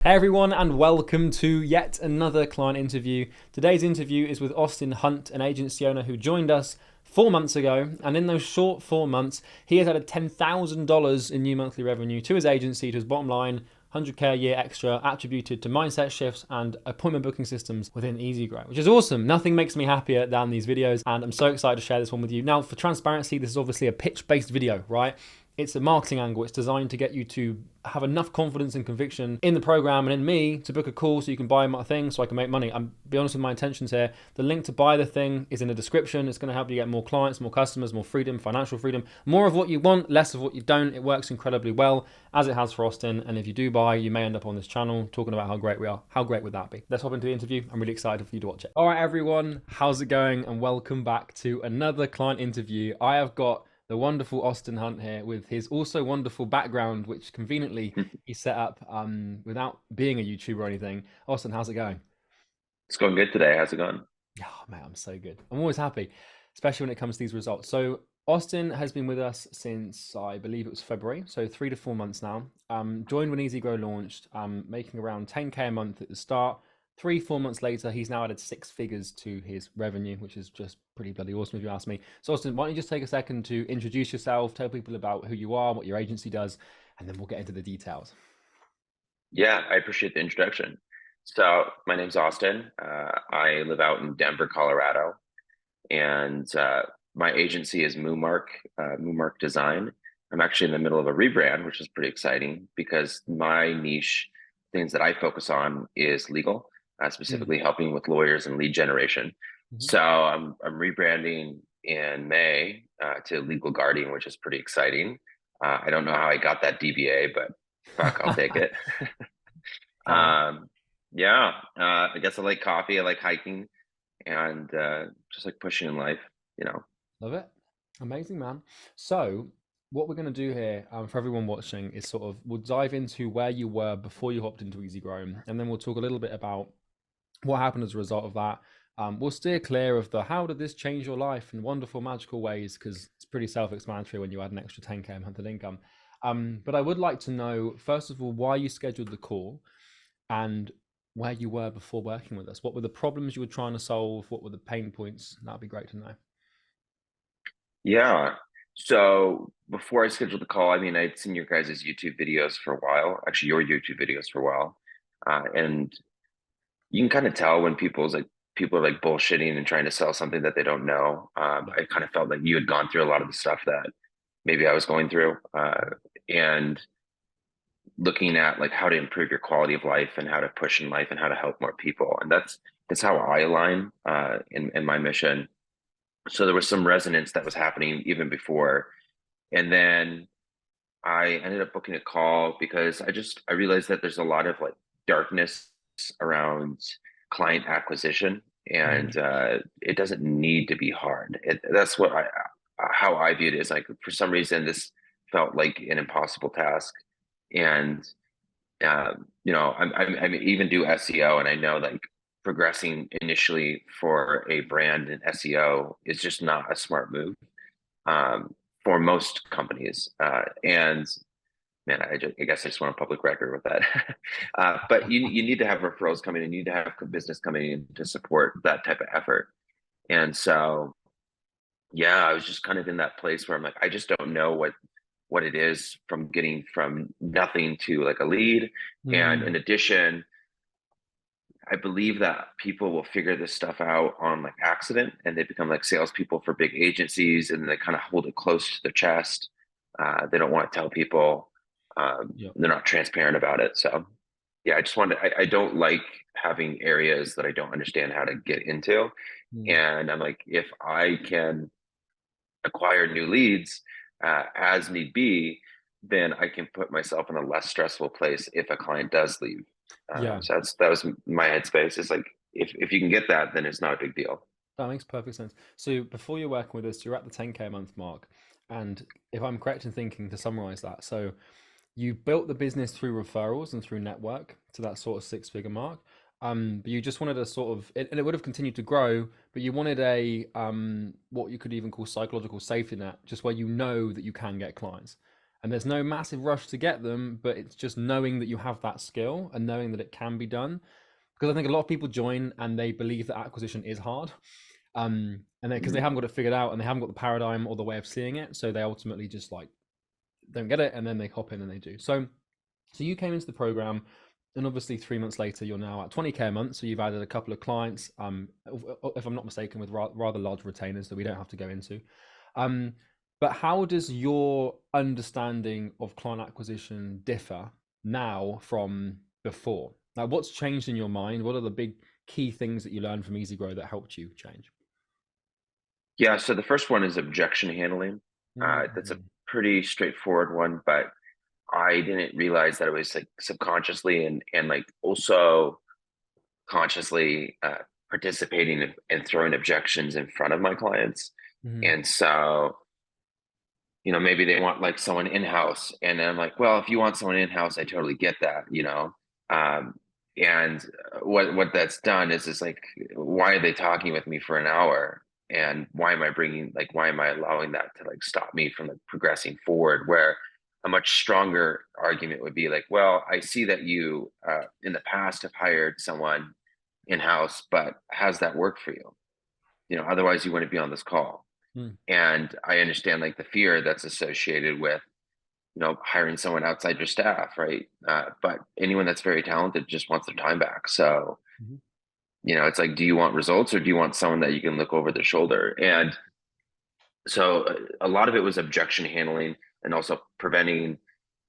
Hey everyone, and welcome to yet another client interview. Today's interview is with Austin Hunt, an agency owner who joined us 4 months ago, and in those short 4 months, he has added $10,000 in new monthly revenue to his agency, to his bottom line, 100K a year extra attributed to mindset shifts and appointment booking systems within EasyGrow, which is awesome. Nothing makes me happier than these videos, and I'm so excited to share this one with you. Now, for transparency, this is obviously a pitch-based video, right? It's a marketing angle. It's designed to get you to have enough confidence and conviction in the program and in me to book a call so you can buy my thing so I can make money. I'm be honest with my intentions here. The link to buy the thing is in the description. It's going to help you get more clients, more customers, more freedom, financial freedom, more of what you want, less of what you don't. It works incredibly well, as it has for Austin. And if you do buy, you may end up on this channel talking about how great we are. How great would that be? Let's hop into the interview. I'm really excited for you to watch it. All right, everyone. How's it going? And welcome back to another client interview. I have got the wonderful Austin Hunt here with his also wonderful background, which conveniently he set up without being a YouTuber or anything. Austin, how's it going? It's going good today. How's it going? Oh, man, I'm so good. I'm always happy, especially when it comes to these results. So Austin has been with us since I believe it was February, so 3 to 4 months now. Joined when EasyGrow launched, making around 10K a month at the start. 3, 4 months later, he's now added 6 figures to his revenue, which is just pretty bloody awesome if you ask me. So Austin, why don't you just take a second to introduce yourself, tell people about who you are, what your agency does, and then we'll get into the details. Yeah, I appreciate the introduction. So my name's Austin. I live out in Denver, Colorado, and my agency is Moomark Design. I'm actually in the middle of a rebrand, which is pretty exciting because my niche, things that I focus on, is legal, Mm-hmm. specifically helping with lawyers and lead generation. So I'm rebranding in May to Legal Guardian, which is pretty exciting. I don't know how I got that DBA, but fuck, I'll take it. Fire. Um, yeah, I guess I like coffee, I like hiking, and just like pushing in life, you know. Love it. Amazing, man. So, what we're going to do here for everyone watching is sort of we'll dive into where you were before you hopped into EasyGrow, and then we'll talk a little bit about what happened as a result of that. We'll steer clear of the how did this change your life in wonderful, magical ways, because it's pretty self explanatory when you add an extra 10K a month in income. But I would like to know, first of all, why you scheduled the call and where you were before working with us. What were the problems you were trying to solve? What were the pain points? That'd be great to know. Yeah. So before I scheduled the call, I mean, I'd seen your guys' YouTube videos for a while, actually your YouTube videos for a while. And you can kind of tell when people are like bullshitting and trying to sell something that they don't know. Yeah. I kind of felt like you had gone through a lot of the stuff that maybe I was going through. And looking at like how to improve your quality of life and how to push in life and how to help more people. And that's how I align in my mission. So there was some resonance that was happening even before. And then I ended up booking a call because I realized that there's a lot of like darkness around client acquisition, Mhm. and it doesn't need to be hard. That's what I how I viewed it, is like for some reason this felt like an impossible task. And I even do SEO, and I know like progressing initially for a brand in SEO is just not a smart move um, for most companies. And man, I guess I just want a public record with that. But you need to have referrals coming in, you need to have business coming in to support that type of effort. And so, yeah, I was just kind of in that place where I'm like, I just don't know what it is from getting from nothing to like a lead. And in Mm. addition, I believe that people will figure this stuff out on like accident, and they become like salespeople for big agencies, and they kind of hold it close to their chest. They don't want to tell people. Yeah. They're not transparent about it. So yeah, I don't like having areas that I don't understand how to get into. Mm. And I'm like, if I can acquire new leads as need be, then I can put myself in a less stressful place if a client does leave. Yeah. So that was my headspace. It's like if you can get that, then it's not a big deal. That makes perfect sense. So before you're working with us, you're at the 10K a month mark. And if I'm correct in thinking to summarize that, so you built the business through referrals and through network to that sort of 6 figure mark. But you just wanted a sort of, and it would have continued to grow, but you wanted what you could even call psychological safety net, just where you know that you can get clients. and there's no massive rush to get them, but it's just knowing that you have that skill and knowing that it can be done. Because I think a lot of people join and they believe that acquisition is hard, and then because they Mhm. haven't got it figured out and they haven't got the paradigm or the way of seeing it, so they ultimately just like don't get it, and then they hop in and they do. So you came into the program, and obviously 3 months later, you're now at 20K a month. So you've added a couple of clients, if I'm not mistaken, with rather large retainers that we don't have to go into. Um, but how does your understanding of client acquisition differ now from before? Like, what's changed in your mind? What are the big key things that you learned from Easy Grow that helped you change? Yeah, so the first one is objection handling. That's a Mm. pretty straightforward one, but I didn't realize that it was like subconsciously and like also consciously participating and throwing objections in front of my clients. Mhm. And so, maybe they want like someone in-house, and I'm like, well, if you want someone in-house, I totally get that. Um, and what that's done is like, why are they talking with me for an hour? And why am I allowing that to like stop me from like progressing forward? Where a much stronger argument would be like, well, I see that you in the past have hired someone in-house, but how's that work for you? Otherwise you wouldn't be on this call. Mm. And I understand like the fear that's associated with hiring someone outside your staff, right? But anyone that's very talented just wants their time back. So Mhm. it's like, do you want results, or do you want someone that you can look over their shoulder? And so a lot of it was objection handling, and also preventing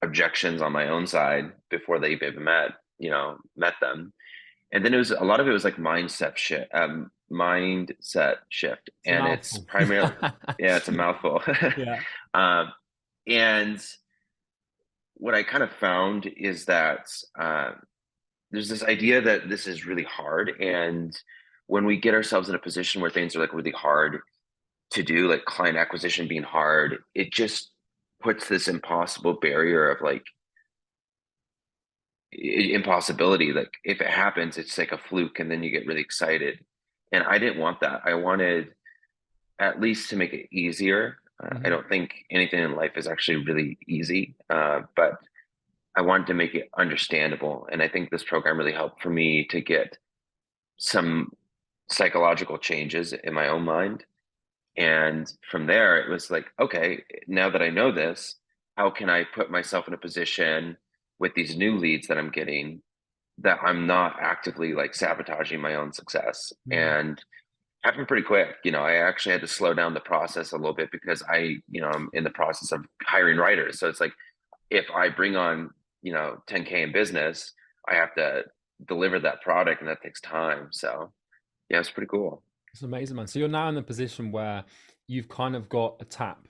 objections on my own side before they even met them. And then a lot of it was like mindset shift, It's a and it's mouthful. primarily, yeah, it's a mouthful. Yeah. um, and what I kind of found is that there's this idea that this is really hard, and when we get ourselves in a position where things are like really hard to do, like client acquisition being hard, it just puts this impossible barrier of like impossibility. Like if it happens, it's like a fluke, and then you get really excited. And I didn't want that. I wanted at least to make it easier. I Mhm. don't think anything in life is actually really easy, but I wanted to make it understandable. And I think this program really helped for me to get some psychological changes in my own mind. And from there, it was like, okay, now that I know this, how can I put myself in a position with these new leads that I'm getting, that I'm not actively like sabotaging my own success? Mm. And happened pretty quick. I actually had to slow down the process a little bit, because I'm in the process of hiring writers. So it's like, if I bring on, 10K in business, I have to deliver that product, and that takes time. So yeah, it's pretty cool. It's amazing, man. So you're now in the position where you've kind of got a tap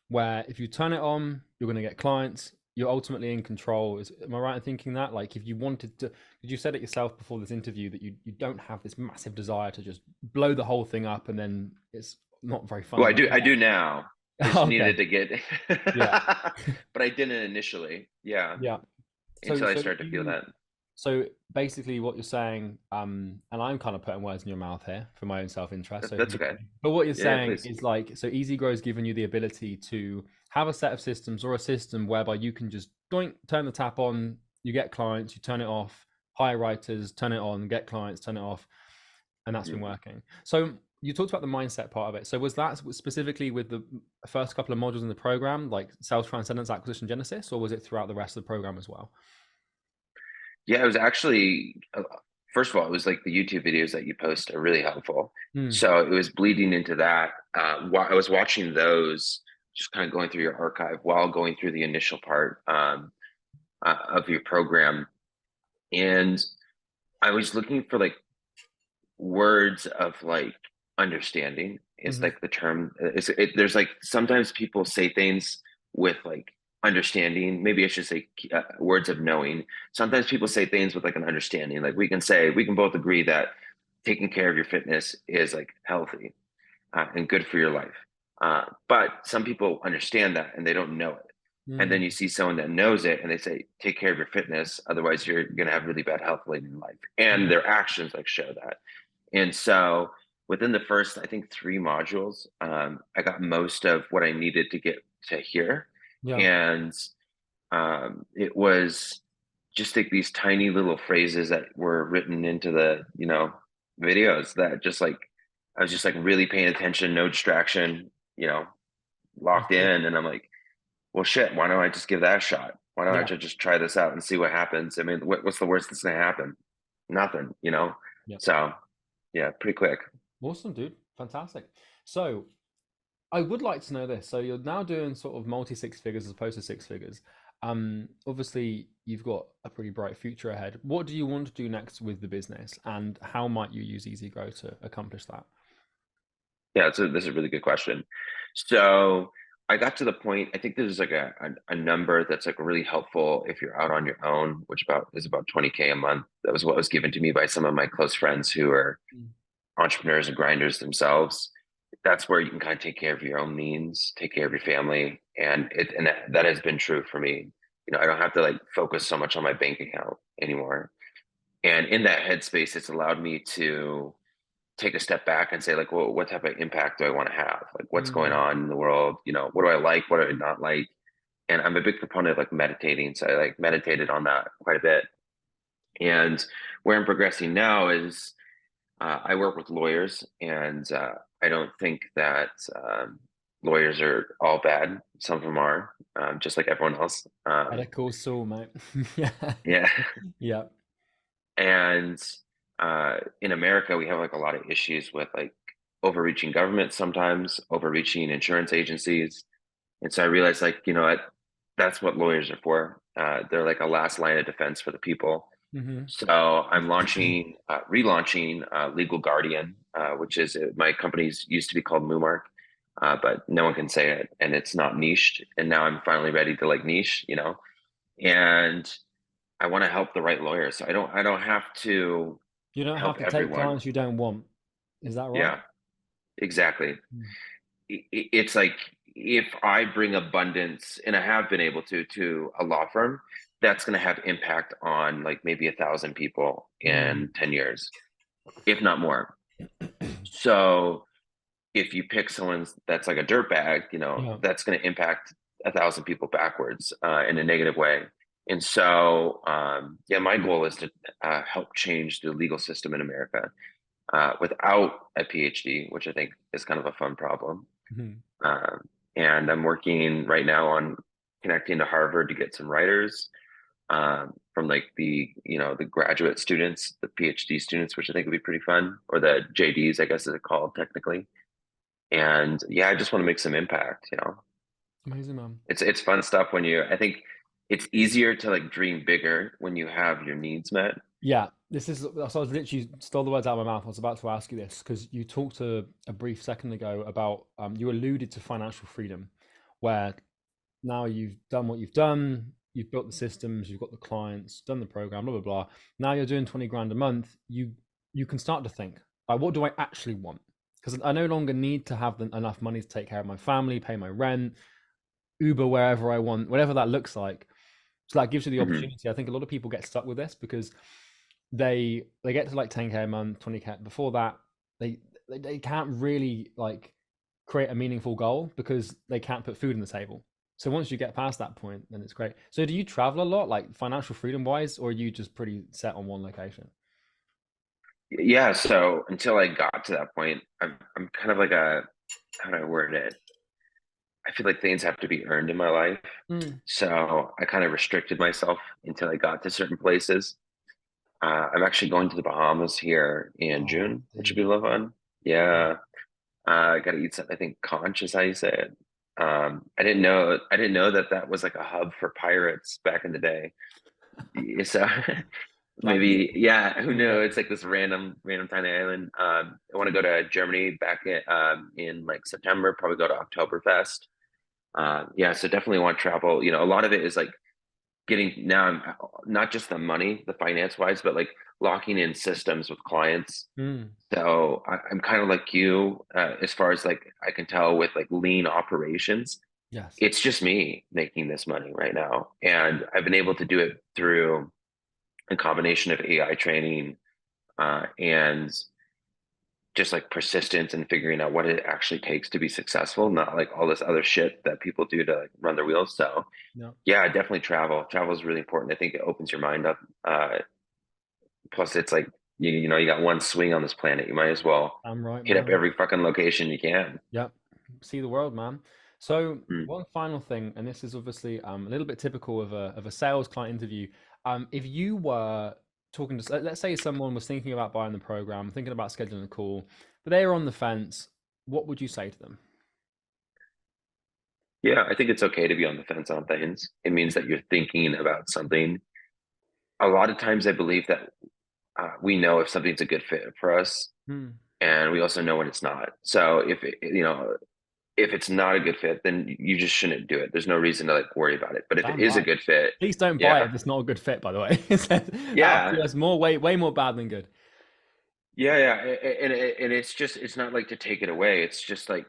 where if you turn it on, you're going to get clients. You're ultimately in control. Am I right in thinking that? Like, if you wanted to, because you said it yourself before this interview that you don't have this massive desire to just blow the whole thing up, and then it's not very Well, fun I that do. way. I do now. I just Okay. needed to get, Yeah. but I didn't initially. Yeah, Yeah. So, until I so started to feel you, that. so basically, what you're saying, and I'm kind of putting words in your mouth here for my own self-interest. So, That's forgive okay. me. But what you're Yeah, saying please. is like, so Easy Grow has given you the ability to have a set of systems or a system whereby you can just doink, turn the tap on, you get clients, you turn it off, hire writers, turn it on, get clients, turn it off, and that's been Mhm. working. So you talked about the mindset part of it. So was that specifically with the first couple of modules in the program, like sales transcendence, acquisition, genesis, or was it throughout the rest of the program as well? Yeah, it was actually, first of all, it was like the YouTube videos that you post are really helpful. Hmm. So it was bleeding into that. While I was watching those, just kind of going through your archive while going through the initial part of your program. And I was looking for like words of like understanding, is Mm-hmm. like the term. There's like sometimes people say things with like understanding. Maybe I should say words of knowing. Sometimes people say things with like an understanding. Like we can both agree that taking care of your fitness is like healthy and good for your life. But some people understand that and they don't know it. And then you see someone that knows it and they say, take care of your fitness. Otherwise, you're going to have really bad health later in life. And Mm. their actions like show that. And so within the first, I think, 3 modules, I got most of what I needed to get to here. Yeah. And it was just like these tiny little phrases that were written into the, videos that just like, I was just like really paying attention, no distraction, That's locked good. in. And I'm like, well, shit, why don't I just give that a shot? Why don't I Yeah. just try this out and see what happens? I mean, what's the worst that's going to happen? Nothing, you know? Yeah. So yeah, pretty quick. Awesome, dude. Fantastic. So I would like to know this. So you're now doing sort of multi six figures as opposed to six figures. Obviously you've got a pretty bright future ahead. What do you want to do next with the business, and how might you use Easy Grow to accomplish that? Yeah, this is a really good question. So I got to the point, I think there's like a number that's like really helpful if you're out on your own, which is about 20K a month. That was what was given to me by some of my close friends who are Mm. entrepreneurs and grinders themselves. That's where you can kind of take care of your own needs, take care of your family. And that has been true for me. I don't have to like focus so much on my bank account anymore. And in that headspace, it's allowed me to take a step back and say like, well, what type of impact do I want to have? Like what's going Mm. on in the world? What do I like? What do I not like? And I'm a big proponent of like meditating. So I like meditated on that quite a bit. And where I'm progressing now is I work with lawyers, and I don't think that lawyers are all bad. Some of them are, just like everyone else. Better call Saul, mate. Yeah. Yeah. Yeah. And in America, we have like a lot of issues with like overreaching government sometimes, overreaching insurance agencies. And so I realized like, that's what lawyers are for. They're like a last line of defense for the people. Hmm. So I'm relaunching Legal Guardian, which is my company's used to be called Moomark, but no one can say it, and it's not niched. And now I'm finally ready to like niche, and I want to help the right lawyers. So I don't have to You don't help have to take everyone. clients you don't want. Is that right? Yeah, exactly. Mm. It's like if I bring abundance, and I have been able to a law firm, that's going to have impact on like maybe 1,000 people Mm. in 10 years, if not more. So if you pick someone that's like a dirtbag, Yeah. that's going to impact 1,000 people backwards in a negative way. And so, yeah, my goal is to help change the legal system in America without a PhD, which I think is kind of a fun problem. Mhm. Um, and I'm working right now on connecting to Harvard to get some writers from like the graduate students, the PhD students, which I think would be pretty fun, or the JDs, I guess is it called technically. And yeah, I just want to make some impact. Amazing, man. It's fun stuff I think it's easier to like dream bigger when you have your needs met. Yeah, this is. So I was literally stole the words out of my mouth. I was about to ask you this because you talked a brief second ago about you alluded to financial freedom, where now you've done what you've done, you've built the systems, you've got the clients, done the program, blah blah blah. Now you're doing 20 grand a month. You can start to think, like, what do I actually want? Because I no longer need to have enough money to take care of my family, pay my rent, Uber wherever I want, whatever that looks like. So that gives you the Hmm. opportunity. I think a lot of people get stuck with this because they get to like 10K a month, 20K. Before that, they can't really like create a meaningful goal because they can't put food on the table. So once you get past that point, then it's great. So do you travel a lot, like financial freedom wise, or are you just pretty set on one location? Yeah, so until I got to that point, I'm kind of like how do I word it? I feel like things have to be earned in my life. Mm. So I kind of restricted myself until I got to certain places. I'm actually going to the Bahamas here in Oh, June, which would dude. be a lot of fun. Yeah, I got to eat some. I think conch is how you say it. I didn't know that that was like a hub for pirates back in the day. So Like, maybe, yeah, who yeah. knows? It's like this random tiny island. I want to go to Germany back in like September. Probably go to Oktoberfest. Yeah, so definitely want to travel. A lot of it is like getting now not just the money, the finance wise, but like locking in systems with clients. Mm. So I'm kind of like you as far as like I can tell with like lean operations. Yes. It's just me making this money right now, and I've been able to do it through a combination of AI training and just like persistence and figuring out what it actually takes to be successful, not like all this other shit that people do to like run their wheels. So No, yeah, definitely travel. Travel is really important. I think it opens your mind up. Plus it's like you know, you got one swing on this planet. You might as well I'm right, hit up man. every fucking location you can. Yep. See the world, man. So Mm. one final thing, and this is obviously a little bit typical of a sales client interview. If you were talking to, let's say someone was thinking about buying the program, thinking about scheduling a call, but they are on the fence, what would you say to them? Yeah, I think it's okay to be on the fence on things. It means that you're thinking about something. A lot of times I believe that we know if something's a good fit for us, Hmm. and we also know when it's not. So if it, you know, if it's not a good fit, then you just shouldn't do it. There's no reason to like worry about it. But if it Damn is a right. good fit, Please don't buy it yeah, if it's not a good fit, by the way. That'll yeah, do us more, way more bad than good. yeah. And it's just it's not like to take it away. It's just like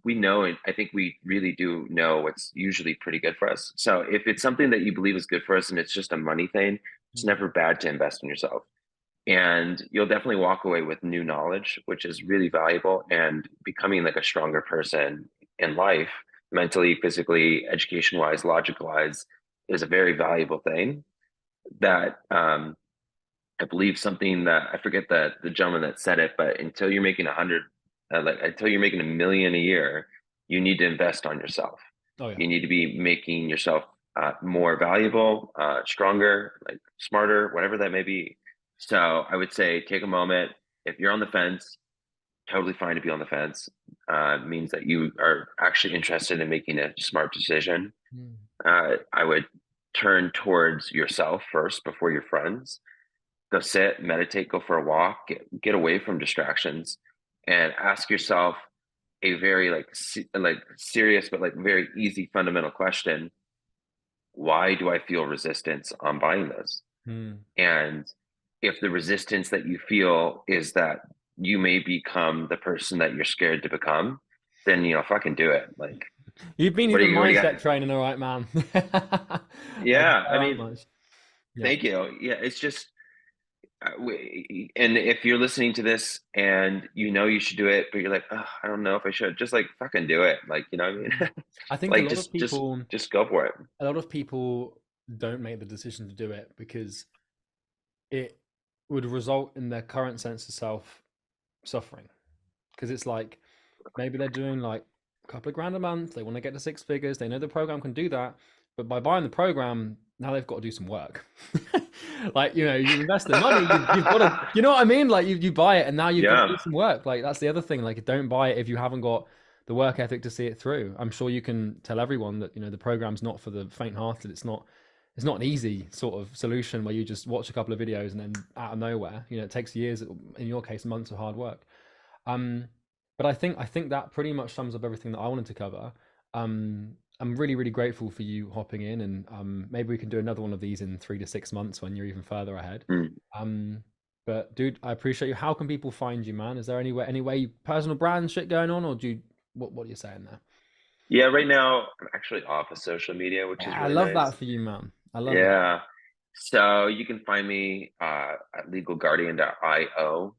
we know, and I think we really do know what's usually pretty good for us. So if it's something that you believe is good for us, and it's just a money thing, it's Hmm. never bad to invest in yourself. And you'll definitely walk away with new knowledge, which is really valuable, and becoming like a stronger person in life, mentally, physically, education wise, logic wise, is a very valuable thing that I believe something that I forget the gentleman that said it, but until you're making 100, like until you're making 1 million a year, you need to invest on yourself. Oh yeah. You need to be making yourself more valuable, stronger, like smarter, whatever that may be. So I would say take a moment. If you're on the fence, totally fine to be on the fence. Means that you are actually interested in making a smart decision. Hmm. I would turn towards yourself first before your friends. Go sit, meditate, go for a walk, get away from distractions, and ask yourself a very like serious but like very easy fundamental question: why do I feel resistance on buying this? Hmm. And if the resistance that you feel is that you may become the person that you're scared to become, then you know, fucking do it. Like, You've been even what do you got? mindset training, all right, man. Thank you Yeah, I so mean, much. Yeah. thank you. Yeah, it's just, and if you're listening to this and you know you should do it, but you're like, oh, I don't know if I should, just like fucking do it. Like, you know what I Mm. mean? I think Like, just go for it. a lot of people don't make the decision to do it because it would result in their current sense of self suffering. Because it's like maybe they're doing like a couple of grand a month, they want to get to six figures, they know the program can do that, but by buying the program, now they've got to do some work. Like, you know, you invest the money, you've got to, you know what I mean? Like you buy it and now you've got to Yeah. do some work. Like that's the other thing. Like don't buy it if you haven't got the work ethic to see it through. I'm sure you can tell everyone that, you know, the program's not for the faint-hearted. It's not an easy sort of solution where you just watch a couple of videos and then out of nowhere, you know, it takes years, in your case, months of hard work. Um, but I think that pretty much sums up everything that I wanted to cover. I'm really, really grateful for you hopping in, and maybe we can do another one of these in 3 to 6 months when you're even further ahead. Mm. Um, but dude, I appreciate you. How can people find you, man? Is there any way personal brand shit going on, or do you what are you saying there? Yeah, right now I'm actually off of social media, which is I really love that nice. for you, man. I love that. Yeah. So you can find me at legalguardian.io.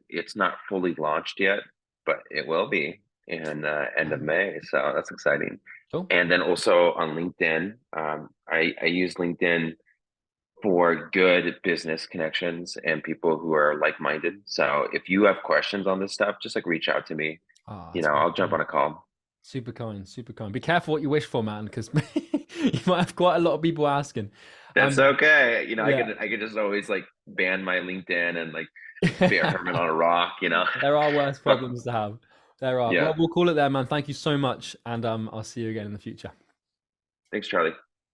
It's not fully launched yet, but it will be in end of May. So that's exciting. Cool. And then also on LinkedIn, I use LinkedIn for good business connections and people who are like-minded. So if you have questions on this stuff, just like reach out to me. Ah, You that's know, very I'll jump on kind. a call. Super kind, super kind. Be careful what you wish for, man, because you might have quite a lot of people asking. That's Um, okay. You know, yeah. I could just always like ban my LinkedIn and like be a hermit on a rock, you know. There are worse But problems to have. There are. yeah. Well, we'll call it there, man. Thank you so much, and I'll see you again in the future. Thanks, Charlie.